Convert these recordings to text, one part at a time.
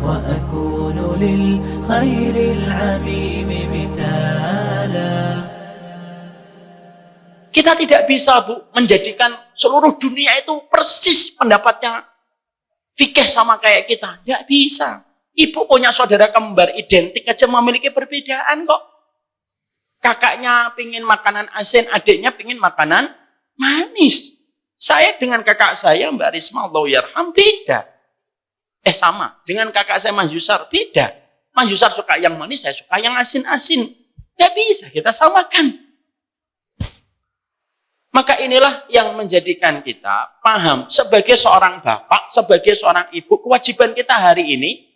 وأكون للخير العميم مثالا. Kita tidak bisa, Bu, menjadikan seluruh dunia itu persis pendapatnya fikih sama kayak kita. Tidak bisa. Ibu punya saudara kembar identik aja memiliki perbedaan kok. Kakaknya pingin makanan asin, adiknya pingin makanan manis. Saya dengan kakak saya, Mbak Risma, Allah yarham, beda. Sama. Dengan kakak saya, Mas Yusar, beda. Mas Yusar suka yang manis, saya suka yang asin-asin. Tidak bisa kita samakan. Maka inilah yang menjadikan kita paham sebagai seorang bapak, sebagai seorang ibu, kewajiban kita hari ini,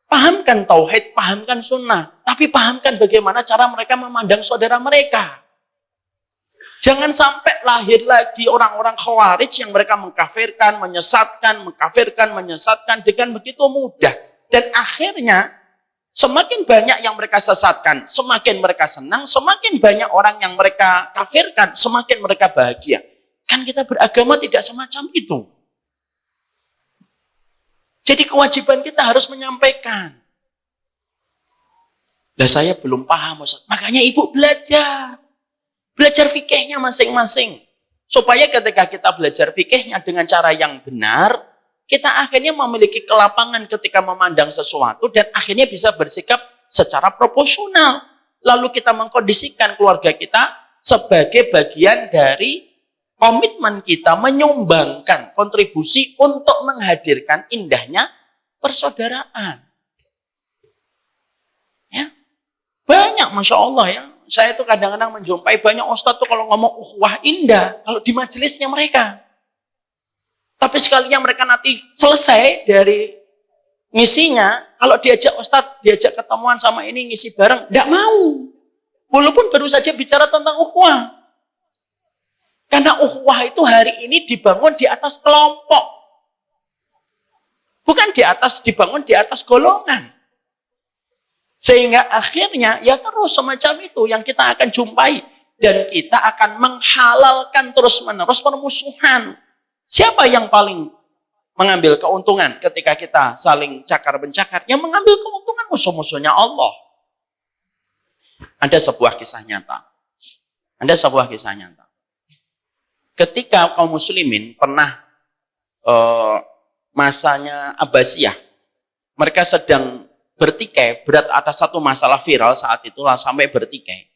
pahamkan tauhid, pahamkan sunnah, tapi pahamkan bagaimana cara mereka memandang saudara mereka. Jangan sampai lahir lagi orang-orang khawarij yang mereka mengkafirkan, menyesatkan dengan begitu mudah. Dan akhirnya semakin banyak yang mereka sesatkan, semakin mereka senang, semakin banyak orang yang mereka kafirkan, semakin mereka bahagia. Kan kita beragama tidak semacam itu. Jadi kewajiban kita harus menyampaikan. Lah saya belum paham, Ustaz. Makanya ibu belajar. Belajar fikihnya masing-masing. Supaya ketika kita belajar fikihnya dengan cara yang benar, kita akhirnya memiliki kelapangan ketika memandang sesuatu dan akhirnya bisa bersikap secara proporsional. Lalu kita mengkondisikan keluarga kita sebagai bagian dari komitmen kita menyumbangkan kontribusi untuk menghadirkan indahnya persaudaraan. Ya. Banyak, Masya Allah ya. Saya tuh kadang-kadang menjumpai banyak ustadz tuh kalau ngomong ukhuwah indah, kalau di majelisnya mereka. Tapi sekalinya mereka nanti selesai dari ngisinya, kalau diajak ustadz, diajak ketemuan sama ini ngisi bareng, enggak mau. Walaupun baru saja bicara tentang ukhuwah. Karena ukhuwah itu hari ini dibangun di atas kelompok. Bukan dibangun di atas golongan. Sehingga akhirnya ya terus semacam itu yang kita akan jumpai. Dan kita akan menghalalkan terus-menerus permusuhan. Siapa yang paling mengambil keuntungan ketika kita saling cakar-mencakar? Yang mengambil keuntungan musuh-musuhnya Allah. Ada sebuah kisah nyata. Ketika kaum muslimin pernah masanya Abbasiyah, mereka sedang bertikai, berat atas satu masalah viral saat itu sampai bertikai.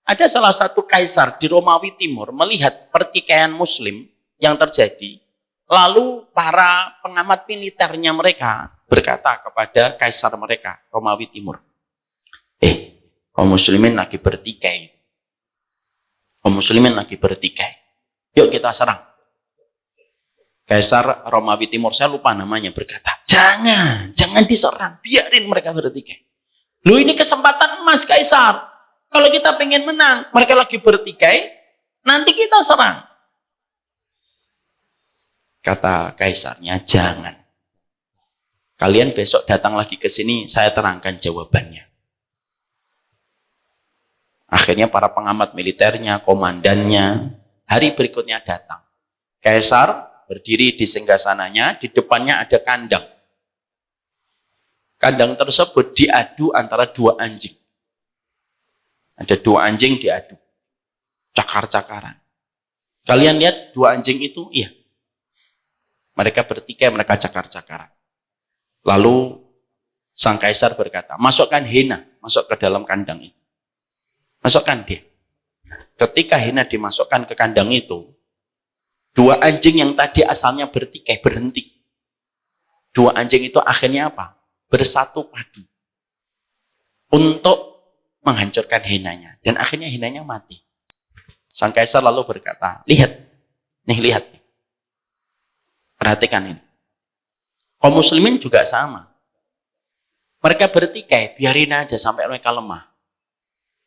Ada salah satu kaisar di Romawi Timur melihat pertikaian muslim yang terjadi, lalu para pengamat militernya mereka berkata kepada kaisar mereka, Romawi Timur, kaum muslimin lagi bertikai. Yuk kita serang. Kaisar Romawi Timur, saya lupa namanya, berkata, jangan diserang, biarin mereka bertikai. Loh, ini kesempatan emas Kaisar. Kalau kita pengen menang, mereka lagi bertikai, nanti kita serang. Kata kaisarnya, jangan. Kalian besok datang lagi ke sini, saya terangkan jawabannya. Akhirnya para pengamat militernya, komandannya, hari berikutnya datang. Kaisar berdiri di singgasananya, di depannya ada kandang. Kandang tersebut diadu antara dua anjing. Ada dua anjing diadu. Cakar-cakaran. Kalian lihat dua anjing itu? Iya. Mereka bertikai, mereka cakar-cakaran. Lalu sang kaisar berkata, masukkan Hina, masuk ke dalam kandang itu. Masukkan dia. Ketika Hina dimasukkan ke kandang itu, dua anjing yang tadi asalnya bertikai berhenti. Dua anjing itu akhirnya apa? Bersatu padu untuk menghancurkan hinanya. Dan akhirnya hinanya mati. Sang kaisar lalu berkata, lihat. Perhatikan ini. Kaum muslimin juga sama. Mereka bertikai, biarin aja sampai mereka lemah.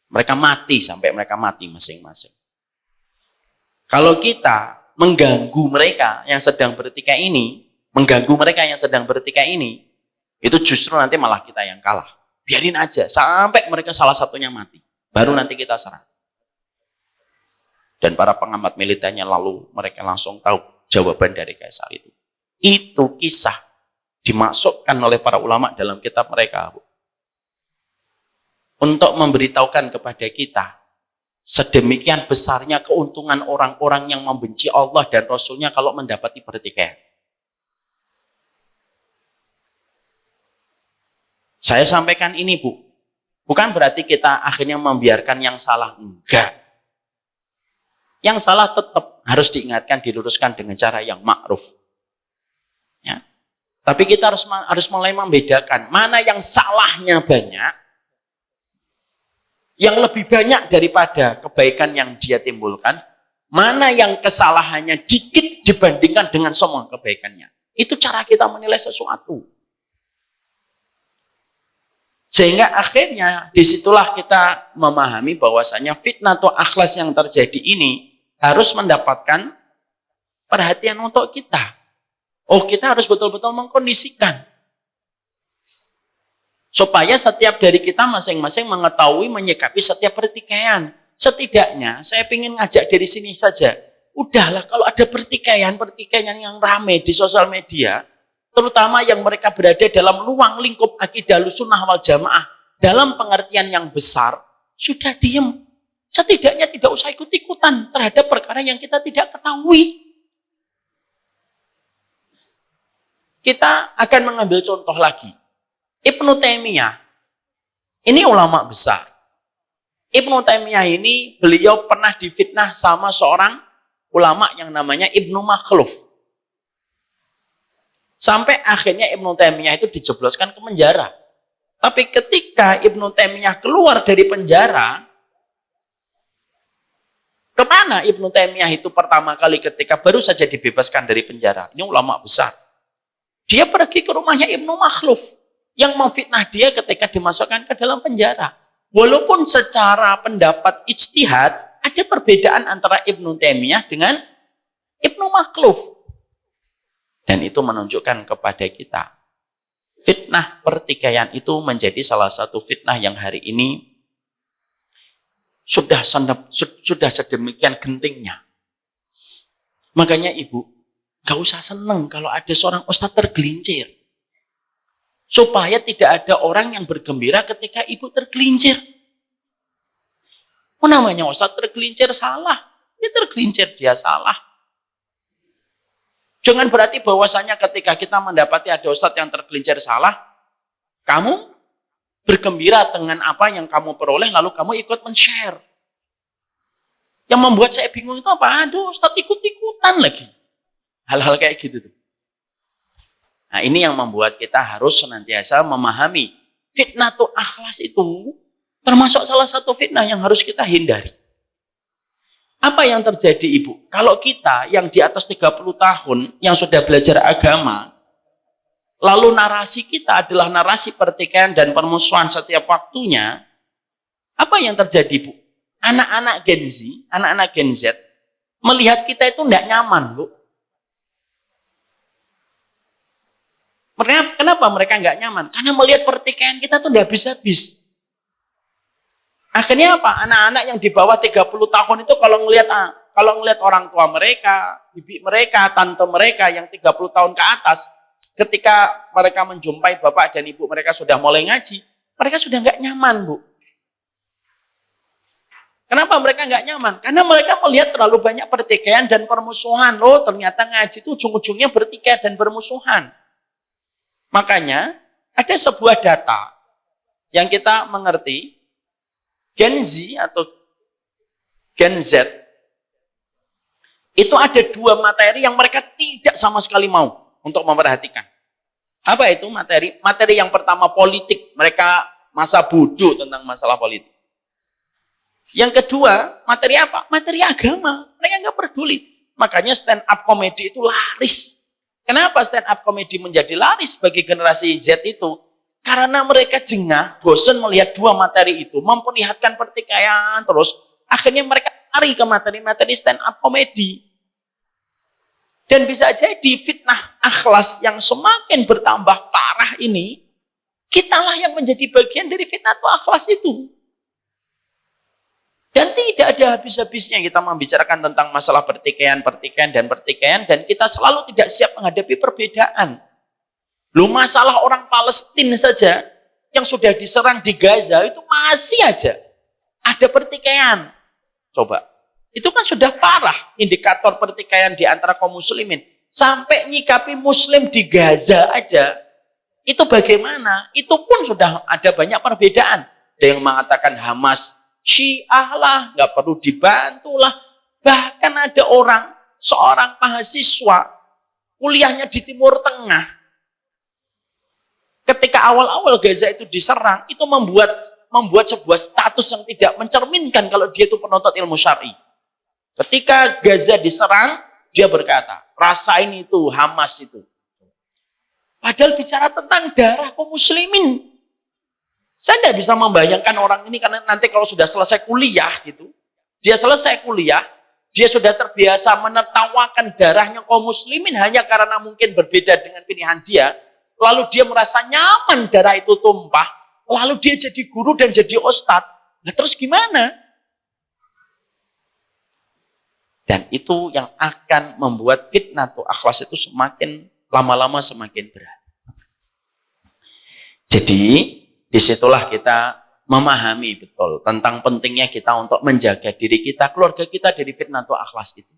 Mereka mati sampai mereka mati masing-masing. Kalau kita mengganggu mereka yang sedang bertikai ini, itu justru nanti malah kita yang kalah. Biarin aja sampai mereka salah satunya mati. Baru nanti kita serang. Dan para pengamat militernya lalu mereka langsung tahu jawaban dari kaisar itu. Itu kisah dimasukkan oleh para ulama dalam kitab mereka, Bu, untuk memberitahukan kepada kita sedemikian besarnya keuntungan orang-orang yang membenci Allah dan Rasulnya kalau mendapati pertikaian. Saya sampaikan ini, Bu, bukan berarti kita akhirnya membiarkan yang salah. Enggak. Yang salah tetap harus diingatkan, diluruskan dengan cara yang ma'ruf. Ya. Tapi kita harus mulai membedakan mana yang salahnya banyak, yang lebih banyak daripada kebaikan yang dia timbulkan, mana yang kesalahannya dikit dibandingkan dengan semua kebaikannya. Itu cara kita menilai sesuatu. Sehingga akhirnya disitulah kita memahami bahwasanya fitnah atau akhlas yang terjadi ini harus mendapatkan perhatian untuk kita. Oh, kita harus betul-betul mengkondisikan. Supaya setiap dari kita masing-masing mengetahui, menyikapi setiap pertikaian. Setidaknya saya ingin ngajak dari sini saja. Udahlah, kalau ada pertikaian yang ramai di sosial media, terutama yang mereka berada dalam ruang lingkup akidah Ahlussunnah wal Jamaah dalam pengertian yang besar, sudah diem. Setidaknya tidak usah ikut-ikutan terhadap perkara yang kita tidak ketahui. Kita akan mengambil contoh lagi. Ibnu Taimiyah, ini ulama besar. Ibnu Taimiyah ini beliau pernah difitnah sama seorang ulama yang namanya Ibnu Makhluf. Sampai akhirnya Ibnu Taimiyah itu dijebloskan ke penjara. Tapi ketika Ibnu Taimiyah keluar dari penjara, kemana Ibnu Taimiyah itu pertama kali ketika baru saja dibebaskan dari penjara? Ini ulama besar. Dia pergi ke rumahnya Ibnu Makhluf yang memfitnah dia ketika dimasukkan ke dalam penjara. Walaupun secara pendapat ijtihad ada perbedaan antara Ibnu Taimiyah dengan Ibnu Makhluf. Dan itu menunjukkan kepada kita, fitnah pertikaian itu menjadi salah satu fitnah yang hari ini sudah sedemikian gentingnya. Makanya Ibu, gak usah senang kalau ada seorang ustadz tergelincir. Supaya tidak ada orang yang bergembira ketika Ibu tergelincir. Oh, namanya ustadz tergelincir salah. Dia tergelincir, dia salah. Jangan berarti bahwasanya ketika kita mendapati ada ustadz yang tergelincir salah, kamu bergembira dengan apa yang kamu peroleh, lalu kamu ikut men-share. Yang membuat saya bingung itu apa? Aduh, ustadz ikut-ikutan lagi. Hal-hal kayak gitu tuh. Nah, ini yang membuat kita harus senantiasa memahami fitnah tuh akhlas itu termasuk salah satu fitnah yang harus kita hindari. Apa yang terjadi, Ibu? Kalau kita yang di atas 30 tahun yang sudah belajar agama, lalu narasi kita adalah narasi pertikaian dan permusuhan setiap waktunya, apa yang terjadi, Bu? Anak-anak Gen Z melihat kita itu tidak nyaman, Bu. Kenapa mereka nggak nyaman? Karena melihat pertikaian kita tuh tidak habis-habis. Akhirnya apa? Anak-anak yang di bawah 30 tahun itu kalau ngelihat orang tua mereka, bibi mereka, tante mereka yang 30 tahun ke atas, ketika mereka menjumpai bapak dan ibu mereka sudah mulai ngaji, mereka sudah nggak nyaman, Bu. Kenapa mereka nggak nyaman? Karena mereka melihat terlalu banyak pertikaian dan permusuhan. Loh, ternyata ngaji itu ujung-ujungnya bertikai dan bermusuhan. Makanya ada sebuah data yang kita mengerti, Gen Z atau Gen Z itu ada 2 materi yang mereka tidak sama sekali mau untuk memperhatikan. Apa itu materi? Materi yang pertama politik, mereka masa bodoh tentang masalah politik. Yang kedua, materi apa? Materi agama, mereka nggak peduli. Makanya stand up comedy itu laris. Kenapa stand up comedy menjadi laris bagi generasi Z itu? Karena mereka jengah, bosan melihat 2 materi itu, memperlihatkan pertikaian terus, akhirnya mereka lari ke materi-materi stand up comedy. Dan bisa jadi fitnah akhlas yang semakin bertambah parah ini, kitalah yang menjadi bagian dari fitnah akhlas itu. Dan tidak ada habis-habisnya kita membicarakan tentang masalah pertikaian, dan kita selalu tidak siap menghadapi perbedaan. Lu masalah orang Palestina saja yang sudah diserang di Gaza itu masih aja ada pertikaian. Coba, itu kan sudah parah indikator pertikaian di antara kaum muslimin. Sampai nyikapi muslim di Gaza aja, itu bagaimana? Itu pun sudah ada banyak perbedaan. Ada yang mengatakan Hamas Syiah lah, nggak perlu dibantu lah. Bahkan ada seorang mahasiswa, kuliahnya di Timur Tengah, ketika awal-awal Gaza itu diserang, itu membuat sebuah status yang tidak mencerminkan kalau dia itu penuntut ilmu syar'i. Ketika Gaza diserang, dia berkata, rasain itu Hamas itu. Padahal bicara tentang darah kaum muslimin. Saya tidak bisa membayangkan orang ini, karena nanti kalau sudah selesai kuliah gitu, dia selesai kuliah, dia sudah terbiasa menertawakan darahnya kaum muslimin hanya karena mungkin berbeda dengan pilihan dia. Lalu dia merasa nyaman darah itu tumpah. Lalu dia jadi guru dan jadi ustadz. Nah terus gimana? Dan itu yang akan membuat fitnah tuh akhlas itu semakin lama-lama semakin berat. Jadi disitulah kita memahami betul tentang pentingnya kita untuk menjaga diri kita, keluarga kita dari fitnah tuh akhlas itu.